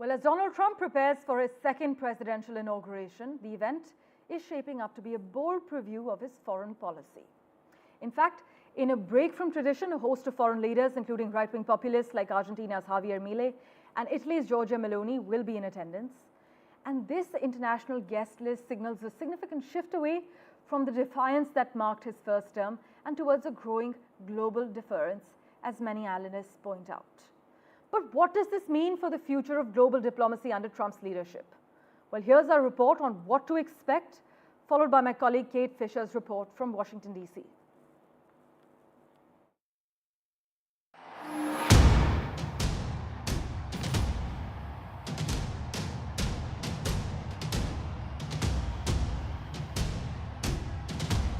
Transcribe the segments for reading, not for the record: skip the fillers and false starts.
Well, as Donald Trump prepares for his second presidential inauguration, the event is shaping up to be a bold preview of his foreign policy. In fact, in a break from tradition, a host of foreign leaders, including right-wing populists like Argentina's Javier Milei and Italy's Giorgia Meloni, will be in attendance. And this international guest list signals a significant shift away from the defiance that marked his first term and towards a growing global deference, as many analysts point out. But what does this mean for the future of global diplomacy under Trump's leadership? Well, here's our report on what to expect, followed by my colleague Kate Fisher's report from Washington, D.C.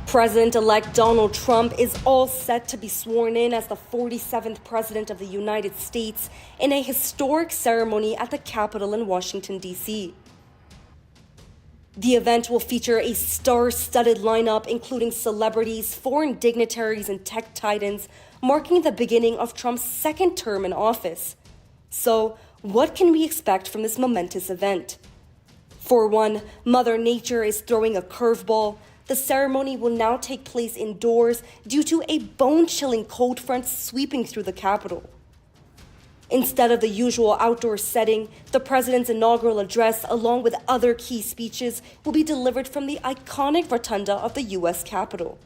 President-elect Donald Trump is all set to be sworn in as the 47th President of the United States in a historic ceremony at the Capitol in Washington, D.C. The event will feature a star-studded lineup including celebrities, foreign dignitaries, and tech titans, marking the beginning of Trump's second term in office. So, what can we expect from this momentous event? For one, Mother Nature is throwing a curveball. The ceremony will now take place indoors due to a bone-chilling cold front sweeping through the Capitol. Instead of the usual outdoor setting, the president's inaugural address, along with other key speeches, will be delivered from the iconic rotunda of the U.S. Capitol.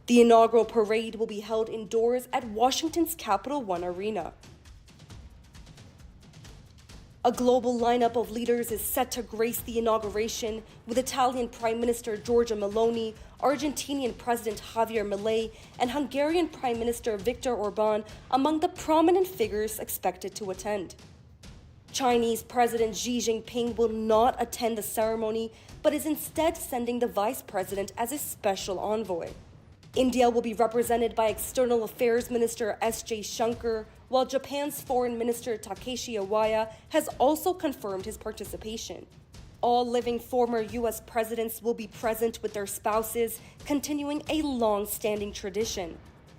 The inaugural parade will be held indoors at Washington's Capital One Arena. A global lineup of leaders is set to grace the inauguration, with Italian Prime Minister Giorgia Meloni, Argentinian President Javier Milei, and Hungarian Prime Minister Viktor Orban among the prominent figures expected to attend. Chinese President Xi Jinping will not attend the ceremony, but is instead sending the Vice President as a special envoy. India will be represented by External Affairs Minister S.J. Shankar, while Japan's Foreign Minister Takeshi Iwaya has also confirmed his participation. All living former U.S. presidents will be present with their spouses, continuing a long-standing tradition.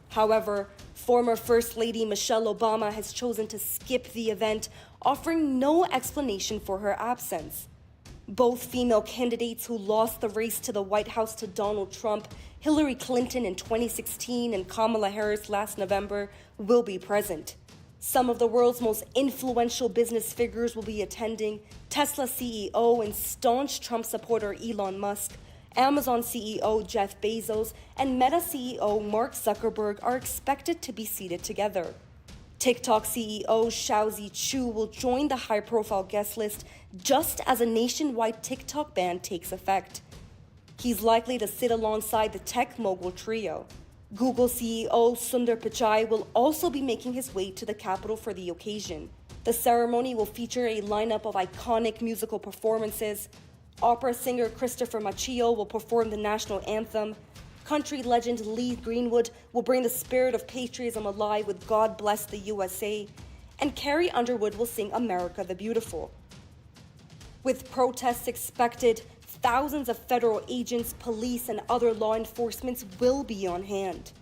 However, former First Lady Michelle Obama has chosen to skip the event, offering no explanation for her absence. Both female candidates who lost the race to the White House to Donald Trump, Hillary Clinton in 2016 and Kamala Harris last November, will be present. Some of the world's most influential business figures will be attending. Tesla CEO and staunch Trump supporter Elon Musk, Amazon CEO Jeff Bezos, and Meta CEO Mark Zuckerberg are expected to be seated together. TikTok CEO Xiaozi Chu will join the high-profile guest list just as a nationwide TikTok ban takes effect. He's likely to sit alongside the tech mogul trio. Google CEO Sundar Pichai will also be making his way to the Capitol for the occasion. The ceremony will feature a lineup of iconic musical performances. Opera singer Christopher Machio will perform the national anthem. Country legend Lee Greenwood will bring the spirit of patriotism alive with God Bless the USA. And Carrie Underwood will sing America the Beautiful. With protests expected, thousands of federal agents, police, and other law enforcement will be on hand.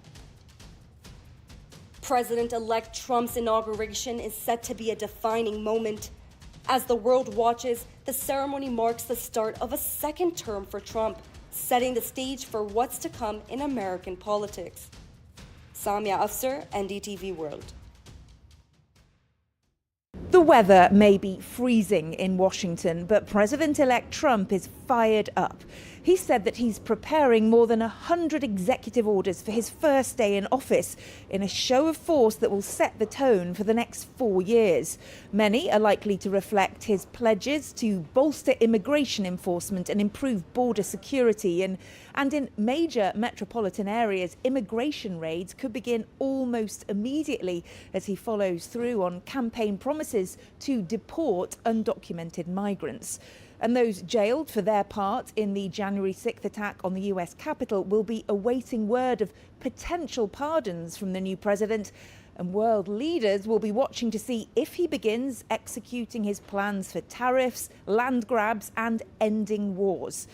President-elect Trump's inauguration is set to be a defining moment. As the world watches, the ceremony marks the start of a second term for Trump, setting the stage for what's to come in American politics. Samia Afsar, NDTV World. The weather may be freezing in Washington, but President-elect Trump is fired up. He said that he's preparing more than 100 executive orders for his first day in office in a show of force that will set the tone for the next 4 years. Many are likely to reflect his pledges to bolster immigration enforcement and improve border security. And in major metropolitan areas, immigration raids could begin almost immediately as he follows through on campaign promises to deport undocumented migrants. And those jailed for their part in the January 6th attack on the US Capitol will be awaiting word of potential pardons from the new president. And world leaders will be watching to see if he begins executing his plans for tariffs, land grabs, and ending wars.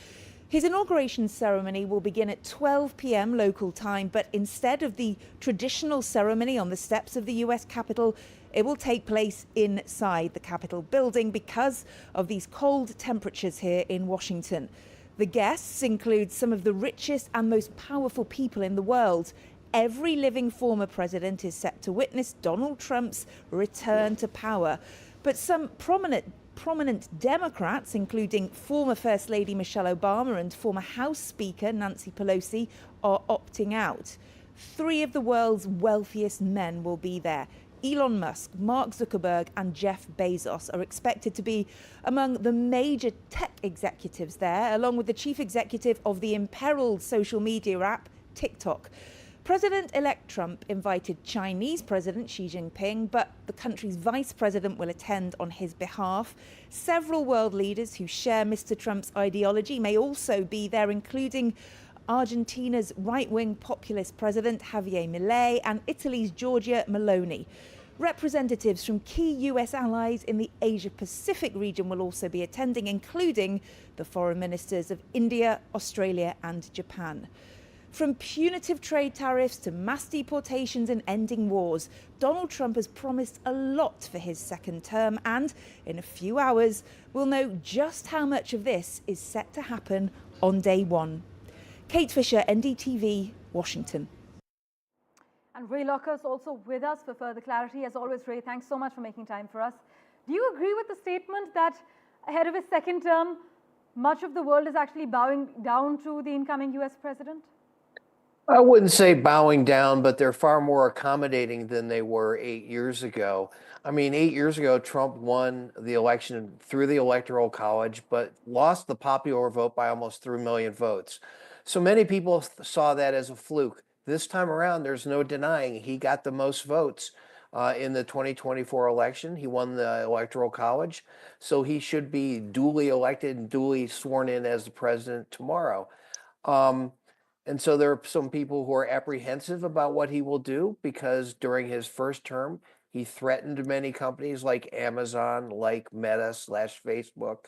His inauguration ceremony will begin at 12 p.m. local time, but instead of the traditional ceremony on the steps of the US Capitol, It will take place inside the Capitol building because of these cold temperatures here in Washington. The guests include some of the richest and most powerful people in the world. Every living former president is set to witness Donald Trump's return to power. But some prominent Democrats, including former First Lady Michelle Obama and former House Speaker Nancy Pelosi, are opting out. 3 of the world's wealthiest men will be there. Elon Musk, Mark Zuckerberg and Jeff Bezos are expected to be among the major tech executives there, along with the chief executive of the imperiled social media app TikTok. President-elect Trump invited Chinese President Xi Jinping, but the country's vice president will attend on his behalf. Several world leaders who share Mr. Trump's ideology may also be there, including Argentina's right-wing populist president Javier Milei and Italy's Giorgia Meloni. Representatives from key US allies in the Asia-Pacific region will also be attending, including the foreign ministers of India, Australia and Japan. From punitive trade tariffs to mass deportations and ending wars, Donald Trump has promised a lot for his second term, and in a few hours we'll know just how much of this is set to happen on day one. Kate Fisher, NDTV, Washington. And Ray Locker's also with us for further clarity. As always, Ray, thanks so much for making time for us. Do you agree with the statement that ahead of his second term, much of the world is actually bowing down to the incoming US president? I wouldn't say bowing down, but they're far more accommodating than they were 8 years ago. I mean, 8 years ago, Trump won the election through the Electoral College, but lost the popular vote by almost 3 million votes. So many people saw that as a fluke. This time around, there's no denying he got the most votes in the 2024 election. He won the Electoral College, so he should be duly elected and duly sworn in as the president tomorrow. And so there are some people who are apprehensive about what he will do because during his first term, he threatened many companies like Amazon, like Meta/Facebook,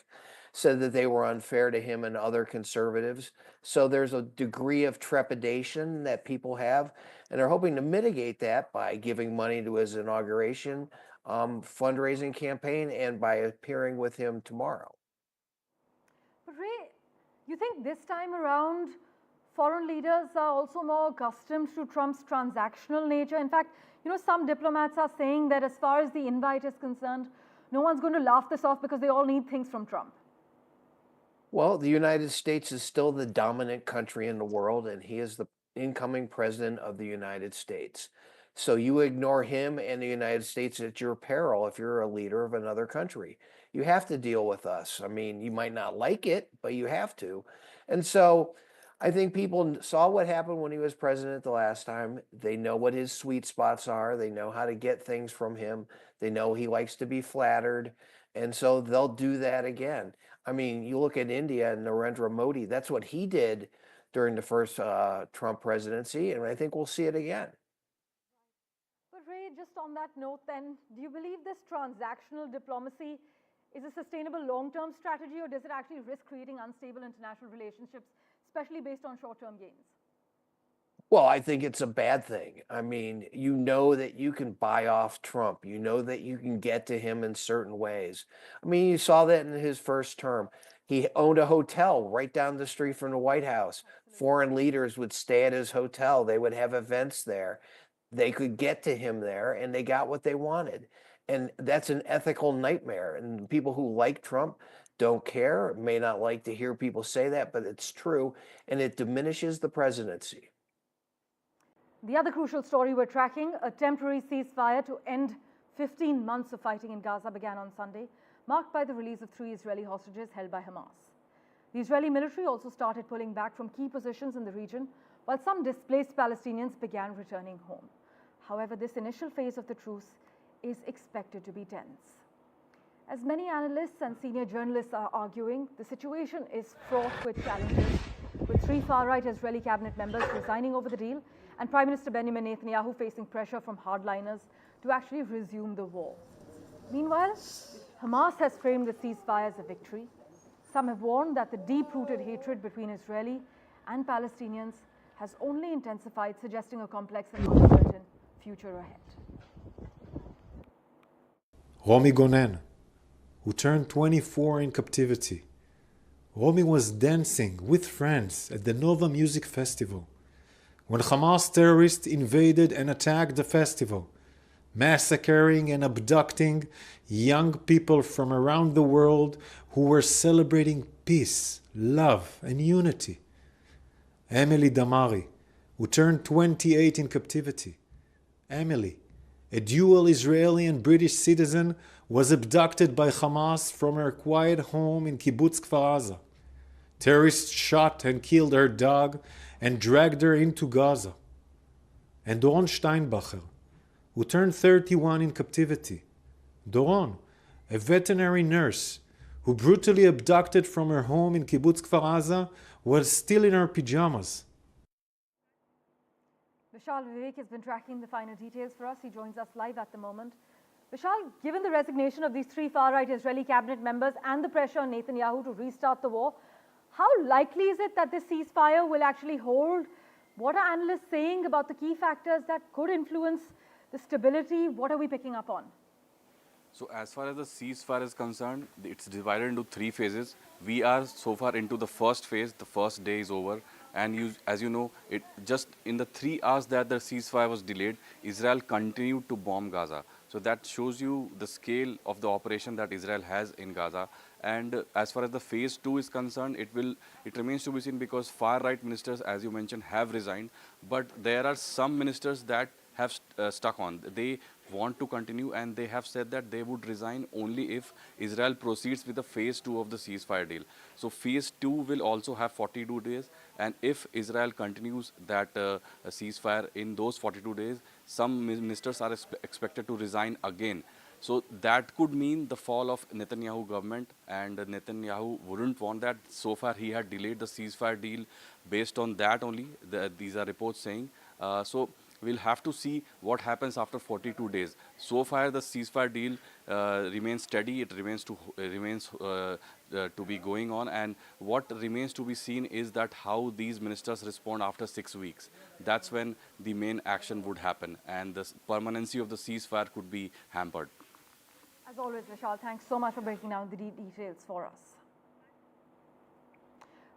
said that they were unfair to him and other conservatives. So there's a degree of trepidation that people have, and they're hoping to mitigate that by giving money to his inauguration fundraising campaign and by appearing with him tomorrow. But Ray, you think this time around, foreign leaders are also more accustomed to Trump's transactional nature? In fact, some diplomats are saying that as far as the invite is concerned, no one's going to laugh this off because they all need things from Trump. Well, the United States is still the dominant country in the world, and he is the incoming president of the United States. So you ignore him and the United States at your peril if you're a leader of another country. You have to deal with us. I mean, you might not like it, but you have to. And so I think people saw what happened when he was president the last time. They know what his sweet spots are. They know how to get things from him. They know he likes to be flattered. And so they'll do that again. I mean, you look at India and Narendra Modi, that's what he did during the first Trump presidency, and I think we'll see it again. But Ray, just on that note then, do you believe this transactional diplomacy is a sustainable long-term strategy, or does it actually risk creating unstable international relationships, especially based on short-term gains? Well, I think it's a bad thing. I mean, you know that you can buy off Trump. You know that you can get to him in certain ways. I mean, you saw that in his first term. He owned a hotel right down the street from the White House. Foreign leaders would stay at his hotel. They would have events there. They could get to him there, and they got what they wanted. And that's an ethical nightmare. And people who like Trump don't care, may not like to hear people say that, but it's true, and it diminishes the presidency. The other crucial story we're tracking, a temporary ceasefire to end 15 months of fighting in Gaza began on Sunday, marked by the release of 3 Israeli hostages held by Hamas. The Israeli military also started pulling back from key positions in the region, while some displaced Palestinians began returning home. However, this initial phase of the truce is expected to be tense. As many analysts and senior journalists are arguing, the situation is fraught with challenges, with 3 far-right Israeli cabinet members resigning over the deal and Prime Minister Benjamin Netanyahu facing pressure from hardliners to actually resume the war. Meanwhile, Hamas has framed the ceasefire as a victory. Some have warned that the deep-rooted hatred between Israeli and Palestinians has only intensified, suggesting a complex and uncertain future ahead. Romi Gonen, who turned 24 in captivity. Romi was dancing with friends at the Nova Music Festival when Hamas terrorists invaded and attacked the festival, massacring and abducting young people from around the world who were celebrating peace, love, and unity. Emily Damari, who turned 28 in captivity. Emily, a dual Israeli and British citizen, was abducted by Hamas from her quiet home in Kibbutz Kfar Aza. Terrorists shot and killed her dog and dragged her into Gaza. And Doron Steinbacher, who turned 31 in captivity. Doron, a veterinary nurse who brutally abducted from her home in Kibbutz Kfar Aza, was still in her pajamas. Vishal Vivek has been tracking the finer details for us. He joins us live at the moment. Vishal, given the resignation of these three far-right Israeli cabinet members and the pressure on Netanyahu to restart the war, how likely is it that this ceasefire will actually hold? What are analysts saying about the key factors that could influence the stability? What are we picking up on? So as far as the ceasefire is concerned, it's divided into three phases. We are so far into the first phase. The first day is over. And as you know, it just in the 3 hours that the ceasefire was delayed, Israel continued to bomb Gaza. So that shows you the scale of the operation that Israel has in Gaza. And as far as the phase 2 is concerned, it remains to be seen because far-right ministers, as you mentioned, have resigned. But there are some ministers that have stuck on. They want to continue, and they have said that they would resign only if Israel proceeds with the phase 2 of the ceasefire deal. So phase 2 will also have 42 days, and if Israel continues that ceasefire in those 42 days, some ministers are expected to resign again. So that could mean the fall of Netanyahu government, and Netanyahu wouldn't want that. So far he had delayed the ceasefire deal based on that only. These are reports saying. So we'll have to see what happens after 42 days. So far, the ceasefire deal remains steady. It remains to be going on. And what remains to be seen is that how these ministers respond after 6 weeks. That's when the main action would happen, and the permanency of the ceasefire could be hampered. As always, Vishal, thanks so much for breaking down the details for us.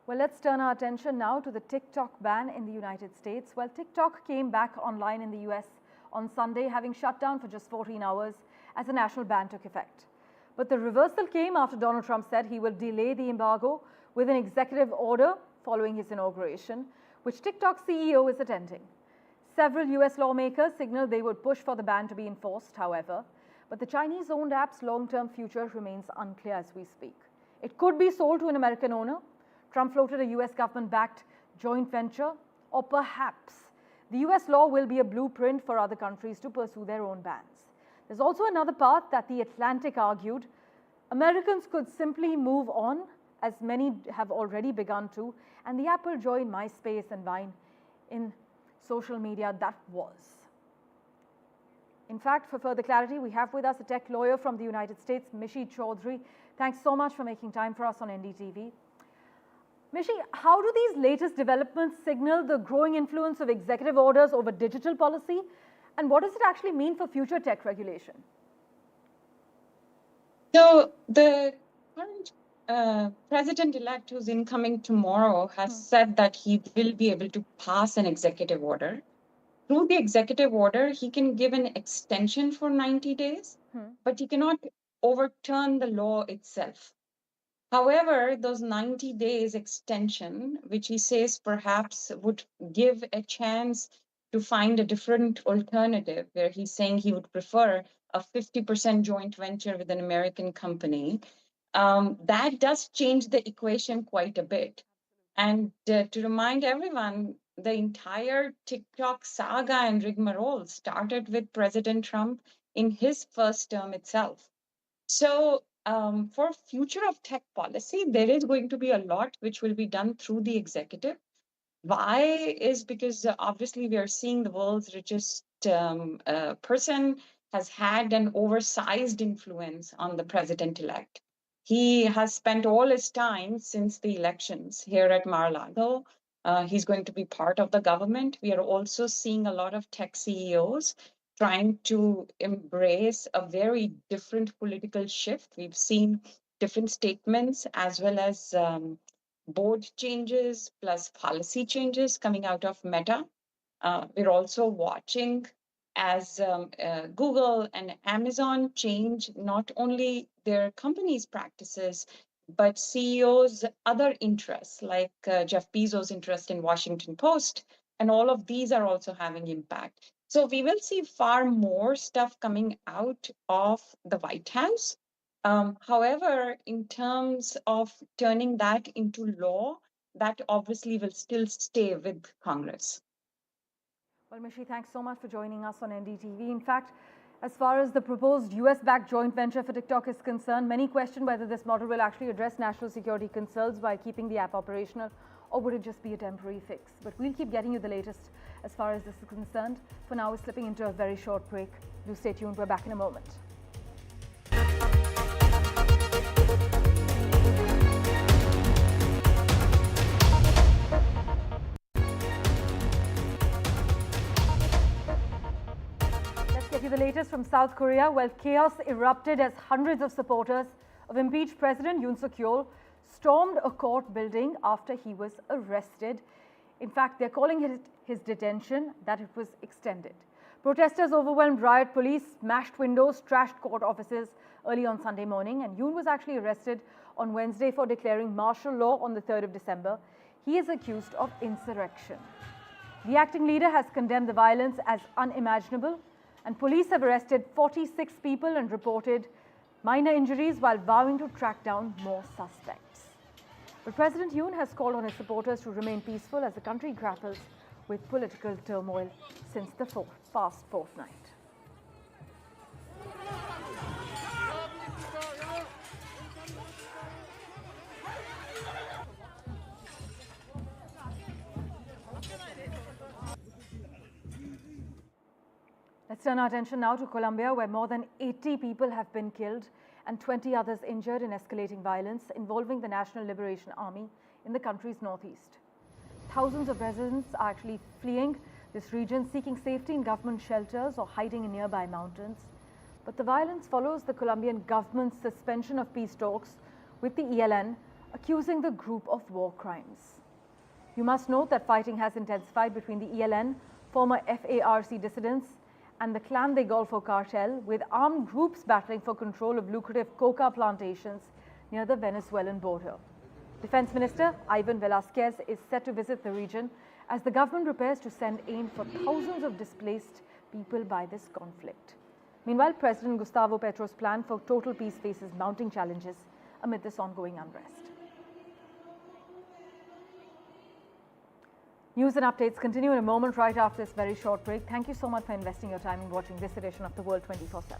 Well, let's turn our attention now to the TikTok ban in the United States. Well, TikTok came back online in the US on Sunday, having shut down for just 14 hours as a national ban took effect. But the reversal came after Donald Trump said he will delay the embargo with an executive order following his inauguration, which TikTok's CEO is attending. Several US lawmakers signaled they would push for the ban to be enforced, however, but the Chinese-owned app's long-term future remains unclear as we speak. It could be sold to an American owner. Trump floated a US government-backed joint venture, or perhaps the US law will be a blueprint for other countries to pursue their own bans. There's also another path that The Atlantic argued. Americans could simply move on, as many have already begun to, and the app will join MySpace and Vine in social media that was. In fact, for further clarity, we have with us a tech lawyer from the United States, Mishi Chaudhry. Thanks so much for making time for us on NDTV. Mishi, how do these latest developments signal the growing influence of executive orders over digital policy? And what does it actually mean for future tech regulation? So the current president-elect, who's incoming tomorrow, has said that he will be able to pass an executive order. Through the executive order, he can give an extension for 90 days, but he cannot overturn the law itself. However, those 90 days extension, which he says perhaps would give a chance to find a different alternative, where he's saying he would prefer a 50% joint venture with an American company, that does change the equation quite a bit. And to remind everyone, the entire TikTok saga and rigmarole started with President Trump in his first term itself. So for future of tech policy, there is going to be a lot which will be done through the executive. Why is because obviously we are seeing the world's richest person has had an oversized influence on the president-elect. He has spent all his time since the elections here at Mar-a-Lago. He's going to be part of the government. We are also seeing a lot of tech CEOs trying to embrace a very different political shift. We've seen different statements as well as board changes plus policy changes coming out of Meta. We're also watching as Google and Amazon change not only their company's practices, but CEOs' other interests, like Jeff Bezos' interest in Washington Post, and all of these are also having impact. So we will see far more stuff coming out of the White House. However, in terms of turning that into law, that obviously will still stay with Congress. Well, Mishi, thanks so much for joining us on NDTV. In fact, as far as the proposed US-backed joint venture for TikTok is concerned, many question whether this model will actually address national security concerns by keeping the app operational, or would it just be a temporary fix? But we'll keep getting you the latest as far as this is concerned. For now, we're slipping into a very short break. Do stay tuned. We're back in a moment. The latest from South Korea, where chaos erupted as hundreds of supporters of impeached President Yoon Suk-yeol stormed a court building after he was arrested. In fact, they're calling his detention that it was extended. Protesters overwhelmed riot police, smashed windows, trashed court offices early on Sunday morning, and Yoon was actually arrested on Wednesday for declaring martial law on the 3rd of December. He is accused of insurrection. The acting leader has condemned the violence as unimaginable, and police have arrested 46 people and reported minor injuries while vowing to track down more suspects. But President Yoon has called on his supporters to remain peaceful as the country grapples with political turmoil since the past fortnight. Let's turn our attention now to Colombia, where more than 80 people have been killed and 20 others injured in escalating violence involving the National Liberation Army in the country's northeast. Thousands of residents are actually fleeing this region, seeking safety in government shelters or hiding in nearby mountains. But the violence follows the Colombian government's suspension of peace talks with the ELN, accusing the group of war crimes. You must note that fighting has intensified between the ELN, former FARC dissidents, and the Clan de Golfo cartel, with armed groups battling for control of lucrative coca plantations near the Venezuelan border. Defense Minister Ivan Velasquez is set to visit the region as the government prepares to send aid for thousands of displaced people by this conflict. Meanwhile, President Gustavo Petro's plan for total peace faces mounting challenges amid this ongoing unrest. News and updates continue in a moment right after this very short break. Thank you so much for investing your time in watching this edition of The World 24/7.